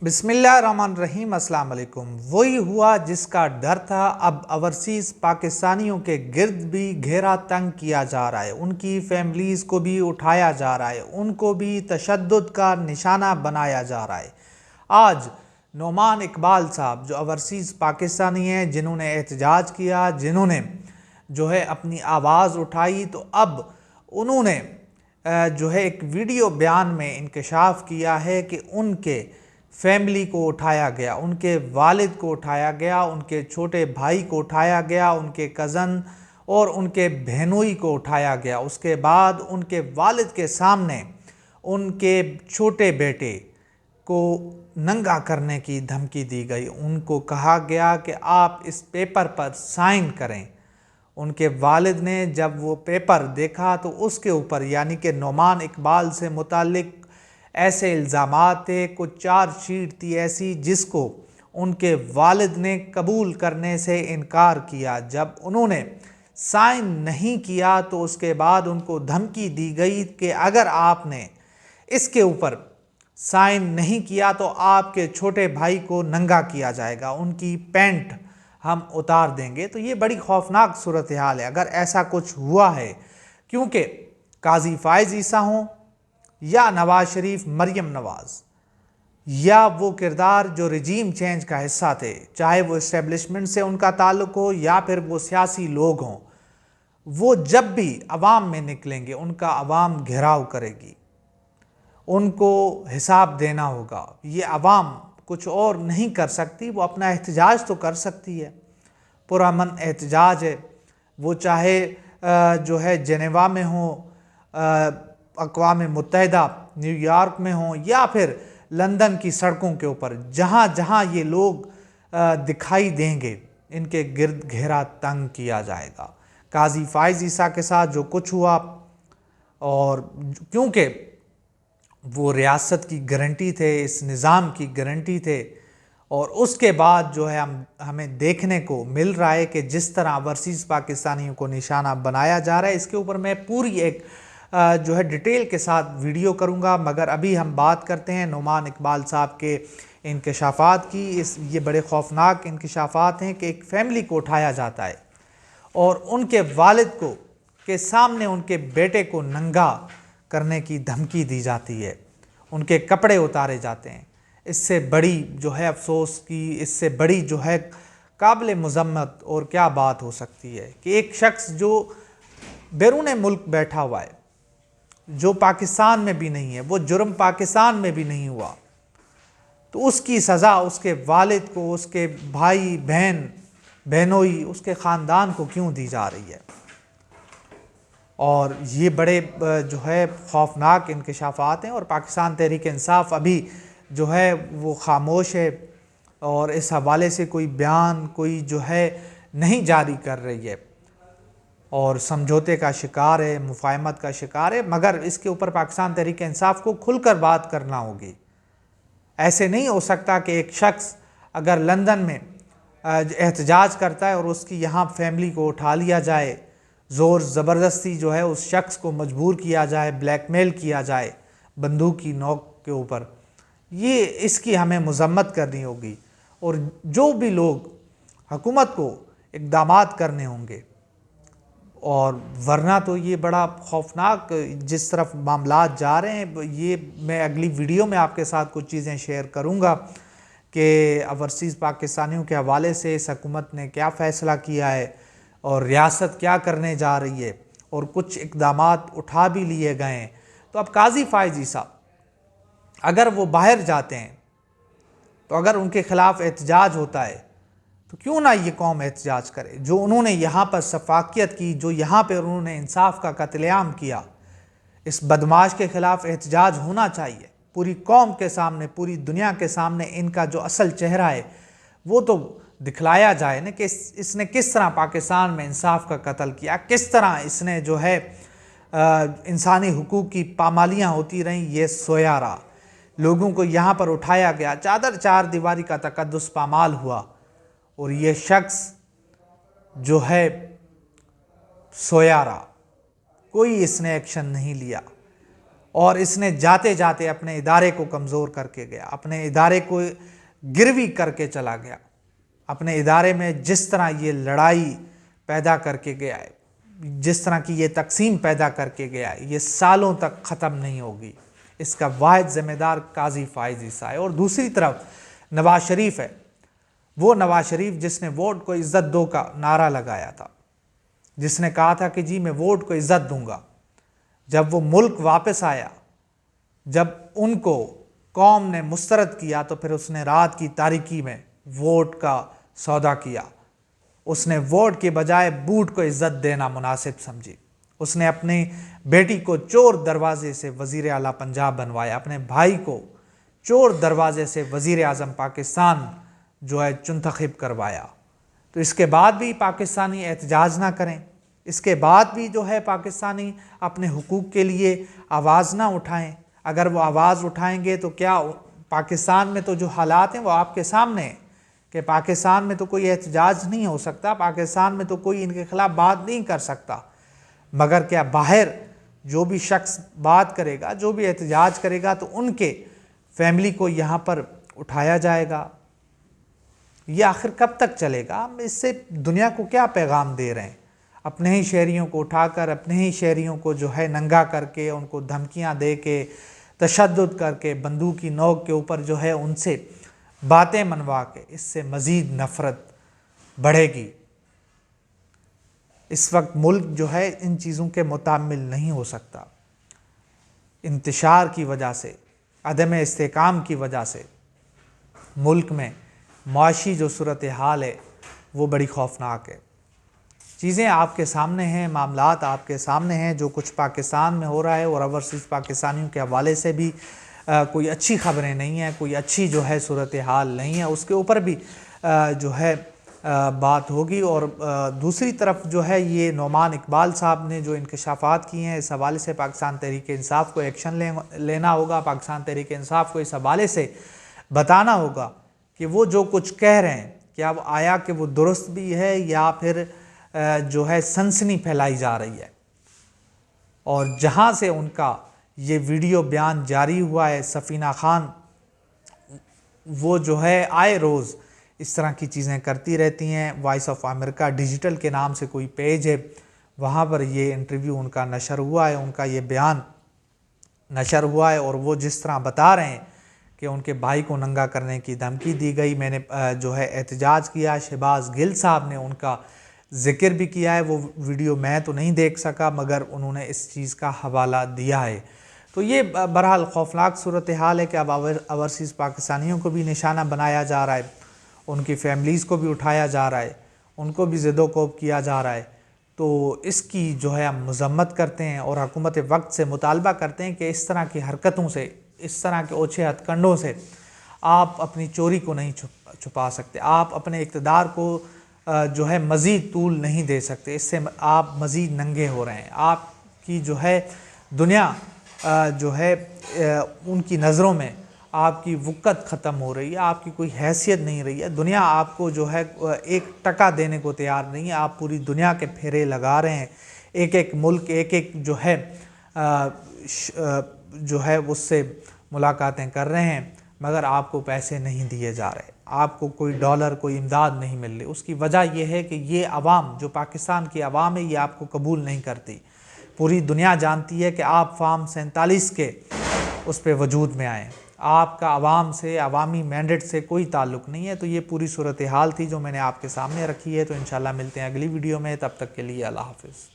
बिस्मिल्लाहिर्रहमानिर्रहीम। अस्सलाम वालेकुम। वही हुआ जिसका डर था। अब ओवरसीज़ पाकिस्तानियों के गिर्द भी घेरा तंग किया जा रहा है, उनकी फैमिलीज़ को भी उठाया जा रहा है, उनको भी तशद्दुद का निशाना बनाया जा रहा है। आज नोमान इकबाल साहब जो ओवरसीज़ पाकिस्तानी हैं, जिन्होंने एहतजाज किया, जिन्होंने जो है अपनी आवाज़ उठाई, तो अब उन्होंने जो है एक वीडियो बयान में इंकशाफ किया है कि उनके फैमिली को उठाया गया, उनके वालिद को उठाया गया, उनके छोटे भाई को उठाया गया, उनके कज़न और उनके बहनोई को उठाया गया। उसके बाद उनके वालिद के सामने उनके छोटे बेटे को नंगा करने की धमकी दी गई। उनको कहा गया कि आप इस पेपर पर साइन करें। उनके वालिद ने जब वो पेपर देखा तो उसके ऊपर यानी कि नोमान इकबाल से मुतालिक ऐसे इल्ज़ामात थे, कुछ चार्जशीट थी ऐसी जिसको उनके वालिद ने कबूल करने से इनकार किया। जब उन्होंने साइन नहीं किया तो उसके बाद उनको धमकी दी गई कि अगर आपने इसके ऊपर साइन नहीं किया तो आपके छोटे भाई को नंगा किया जाएगा, उनकी पैंट हम उतार देंगे। तो ये बड़ी खौफनाक सूरत हाल है अगर ऐसा कुछ हुआ है, क्योंकि काजी फ़ाइज़ ईसा हों या नवाज़ शरीफ, मरियम नवाज़, या वो किरदार जो रजीम चेंज का हिस्सा थे, चाहे वो इस्टेब्लिशमेंट से उनका ताल्लुक़ हो या फिर वो सियासी लोग हों, वो जब भी अवाम में निकलेंगे उनका अवाम घेराव करेगी, उनको हिसाब देना होगा। ये अवाम कुछ और नहीं कर सकती, वो अपना एहतजाज तो कर सकती है, पुरअमन एहतजाज है, वो चाहे जो है जेनेवा में हो, अक़वाम मुत्तहिदा न्यूयॉर्क में हों या फिर लंदन की सड़कों के ऊपर, जहाँ जहाँ ये लोग दिखाई देंगे इनके गिर्द घेरा तंग किया जाएगा। काजी फ़ाइज़ ईसा के साथ जो कुछ हुआ, और क्योंकि वो रियासत की गारंटी थे, इस निज़ाम की गारंटी थे, और उसके बाद जो है हमें देखने को मिल रहा है कि जिस तरह ओवरसीज़ पाकिस्तानियों को निशाना बनाया जा रहा है, इसके ऊपर मैं पूरी एक जो है डिटेल के साथ वीडियो करूंगा। मगर अभी हम बात करते हैं नोमान इकबाल साहब के इंकशाफात की। ये बड़े खौफनाक इंकशाफात हैं कि एक फ़ैमिली को उठाया जाता है और उनके वालिद को के सामने उनके बेटे को नंगा करने की धमकी दी जाती है, उनके कपड़े उतारे जाते हैं। इससे बड़ी जो है अफसोस की, इससे बड़ी जो है काबिल मज़म्मत और क्या बात हो सकती है कि एक शख्स जो बैरून मुल्क बैठा हुआ है, जो पाकिस्तान में भी नहीं है, वो जुर्म पाकिस्तान में भी नहीं हुआ, तो उसकी सज़ा उसके वालिद को, उसके भाई बहन बहनोई, उसके ख़ानदान को क्यों दी जा रही है। और ये बड़े जो है खौफनाक इंकशाफात हैं, और पाकिस्तान तहरीक इंसाफ अभी जो है वो खामोश है और इस हवाले से कोई बयान कोई जो है नहीं जारी कर रही है और समझौते का शिकार है, मुफाहमत का शिकार है। मगर इसके ऊपर पाकिस्तान तहरीक इंसाफ को खुलकर बात करना होगी। ऐसे नहीं हो सकता कि एक शख्स अगर लंदन में एहतजाज करता है और उसकी यहाँ फैमिली को उठा लिया जाए, ज़ोर ज़बरदस्ती जो है उस शख्स को मजबूर किया जाए, ब्लैकमेल किया जाए बंदूक की नोक के ऊपर। ये इसकी हमें मज़म्मत करनी होगी, और जो भी लोग हुकूमत को इक़दामात करने होंगे, और वरना तो ये बड़ा खौफनाक जिस तरफ मामलात जा रहे हैं। ये मैं अगली वीडियो में आपके साथ कुछ चीज़ें शेयर करूंगा कि ओवरसीज़ पाकिस्तानियों के हवाले से इस हुकूमत ने क्या फ़ैसला किया है और रियासत क्या करने जा रही है, और कुछ इक़दामात उठा भी लिए गए हैं। तो अब काजी फ़ाइज़ ईसा अगर वो बाहर जाते हैं, तो अगर उनके ख़िलाफ़ एहतजाज होता है, तो क्यों ना ये कौम एहतजाज करे। जो उन्होंने यहाँ पर सफाकियत की, जो यहाँ पर उन्होंने इंसाफ का कत्लेआम किया, इस बदमाश के ख़िलाफ़ एहतजाज होना चाहिए पूरी कौम के सामने, पूरी दुनिया के सामने। इनका जो असल चेहरा है वो तो दिखलाया जाए ना कि इसने किस तरह पाकिस्तान में इंसाफ का कत्ल किया, किस तरह इसने जो है इंसानी हुकूक की पामालियाँ होती रहीं, ये सोया रहा। लोगों को यहाँ पर उठाया गया, चादर चार दीवारी का तकद्दुस पामाल हुआ, और ये शख्स जो है सोया रहा, कोई इसने एक्शन नहीं लिया। اور اس نے جاتے جاتے اپنے ادارے کو کمزور کر کے گیا، اپنے ادارے کو گروی کر کے چلا گیا، اپنے ادارے میں جس طرح یہ لڑائی پیدا کر کے گیا ہے، جس طرح کی یہ تقسیم پیدا کر کے گیا ہے، یہ سالوں تک ختم نہیں ہوگی۔ اس کا واحد ذمہ دار قاضی فائز عیسیٰ ہے۔ اور دوسری طرف نواز شریف ہے، وہ نواز شریف جس نے ووٹ کو عزت دو کا نعرہ لگایا تھا، جس نے کہا تھا کہ جی میں ووٹ کو عزت دوں گا۔ جب وہ ملک واپس آیا، جب ان کو قوم نے مسترد کیا، تو پھر اس نے رات کی تاریکی میں ووٹ کا سودا کیا۔ اس نے ووٹ کے بجائے بوٹ کو عزت دینا مناسب سمجھی۔ اس نے اپنی بیٹی کو چور دروازے سے وزیر اعلیٰ پنجاب بنوایا، اپنے بھائی کو چور دروازے سے وزیر اعظم پاکستان جو ہے چنتخب کروایا۔ تو اس کے بعد بھی پاکستانی احتجاج نہ کریں، اس کے بعد بھی جو ہے پاکستانی اپنے حقوق کے لیے آواز نہ اٹھائیں۔ اگر وہ آواز اٹھائیں گے تو کیا پاکستان میں تو جو حالات ہیں وہ آپ کے سامنے ہیں کہ پاکستان میں تو کوئی احتجاج نہیں ہو سکتا، پاکستان میں تو کوئی ان کے خلاف بات نہیں کر سکتا، مگر کیا باہر جو بھی شخص بات کرے گا، جو بھی احتجاج کرے گا، تو ان کے فیملی کو یہاں پر اٹھایا جائے گا؟ یہ آخر کب تک چلے گا؟ ہم اس سے دنیا کو کیا پیغام دے رہے ہیں؟ اپنے ہی شہریوں کو اٹھا کر، اپنے ہی شہریوں کو جو ہے ننگا کر کے، ان کو دھمکیاں دے کے، تشدد کر کے، بندوق کی نوک کے اوپر جو ہے ان سے باتیں منوا کے، اس سے مزید نفرت بڑھے گی۔ اس وقت ملک جو ہے ان چیزوں کے متحمل نہیں ہو سکتا۔ انتشار کی وجہ سے، عدم استحکام کی وجہ سے ملک میں معاشی جو صورتحال ہے وہ بڑی خوفناک ہے۔ چیزیں آپ کے سامنے ہیں، معاملات آپ کے سامنے ہیں، جو کچھ پاکستان میں ہو رہا ہے، اور اوورسیز پاکستانیوں کے حوالے سے بھی کوئی اچھی خبریں نہیں ہیں، کوئی اچھی جو ہے صورتحال نہیں ہے، اس کے اوپر بھی جو ہے بات ہوگی۔ اور دوسری طرف جو ہے یہ نعمان اقبال صاحب نے جو انکشافات کیے ہیں، اس حوالے سے پاکستان تحریک انصاف کو ایکشن لینا ہوگا۔ پاکستان تحریک انصاف کو اس حوالے سے بتانا ہوگا کہ وہ جو کچھ کہہ رہے ہیں، کیا وہ آیا کہ وہ درست بھی ہے یا پھر جو ہے سنسنی پھیلائی جا رہی ہے۔ اور جہاں سے ان کا یہ ویڈیو بیان جاری ہوا ہے، سفینہ خان وہ جو ہے آئے روز اس طرح کی چیزیں کرتی رہتی ہیں۔ وائس آف امریکہ ڈیجیٹل کے نام سے کوئی پیج ہے، وہاں پر یہ انٹرویو ان کا نشر ہوا ہے، ان کا یہ بیان نشر ہوا ہے، اور وہ جس طرح بتا رہے ہیں کہ ان کے بھائی کو ننگا کرنے کی دھمکی دی گئی۔ میں نے جو ہے احتجاج کیا، شہباز گل صاحب نے ان کا ذکر بھی کیا ہے، وہ ویڈیو میں تو نہیں دیکھ سکا، مگر انہوں نے اس چیز کا حوالہ دیا ہے۔ تو یہ بہرحال خوفناک صورتحال ہے کہ اب اوورسیز پاکستانیوں کو بھی نشانہ بنایا جا رہا ہے، ان کی فیملیز کو بھی اٹھایا جا رہا ہے، ان کو بھی زد و کوب کیا جا رہا ہے۔ تو اس کی جو ہے ہم مذمت کرتے ہیں اور حکومت وقت سے مطالبہ کرتے ہیں کہ اس طرح کی حرکتوں سے، اس طرح کے اوچھے ہتھ کنڈوں سے آپ اپنی چوری کو نہیں چھپا سکتے، آپ اپنے اقتدار کو جو ہے مزید طول نہیں دے سکتے، اس سے آپ مزید ننگے ہو رہے ہیں۔ آپ کی جو ہے دنیا جو ہے ان کی نظروں میں آپ کی وقت ختم ہو رہی ہے، آپ کی کوئی حیثیت نہیں رہی ہے، دنیا آپ کو جو ہے ایک ٹکا دینے کو تیار نہیں ہے، آپ پوری دنیا کے پھیرے لگا رہے ہیں، ایک ایک ملک، ایک ایک جو ہے اس سے ملاقاتیں کر رہے ہیں، مگر آپ کو پیسے نہیں دیے جا رہے، آپ کو کوئی ڈالر، کوئی امداد نہیں مل رہی۔ اس کی وجہ یہ ہے کہ یہ عوام، جو پاکستان کی عوام ہے، یہ آپ کو قبول نہیں کرتی۔ پوری دنیا جانتی ہے کہ آپ فارم 47 کے اس پہ وجود میں آئیں، آپ کا عوام سے، عوامی مینڈیٹ سے کوئی تعلق نہیں ہے۔ تو یہ پوری صورتحال تھی جو میں نے آپ کے سامنے رکھی ہے۔ تو انشاءاللہ ملتے ہیں اگلی ویڈیو میں، تب تک کے لیے اللہ حافظ۔